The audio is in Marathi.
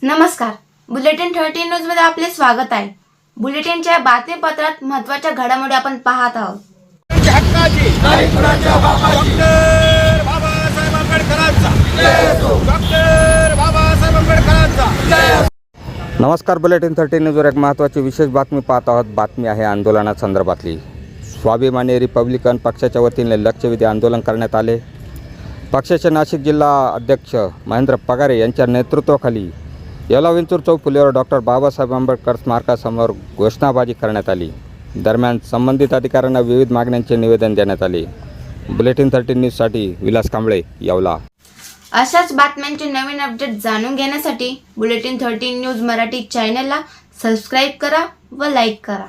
नमस्कार, बुलेटिन 13 न्यूज मध्ये आपले स्वागत आहे। बुलेटिनच्या बातमीपत्रात महत्त्वाच्या घडामोडी आपण पाहत आहोत। नमस्कार, बुलेटिन 13 न्यूजवर एक महत्त्वाची विशेष बातमी पाहत आहोत। बातमी आहे आंदोलनासंदर्भातली। स्वाभिमानी रिपब्लिकन पक्षाच्या वतीने लक्षवेधी आंदोलन करण्यात आले। पक्षाचे नाशिक जिल्हा अध्यक्ष महेंद्र पगारे यांच्या नेतृत्वाखाली येवला विंचूर चौक पुलावर डॉक्टर बाबासाहेब आंबेडकर स्मारकासमोर घोषणाबाजी करण्यात आली। दरम्यान संबंधित अधिकाऱ्यांना विविध मागण्यांचे निवेदन देण्यात आले। बुलेटिन 13 न्यूजसाठी विलास कांबळे, येवला। अशाच बातम्यांचे नवीन अपडेट जाणून घेण्यासाठी बुलेटिन 13 न्यूज मराठी चॅनलला सबस्क्राइब करा व लाईक करा।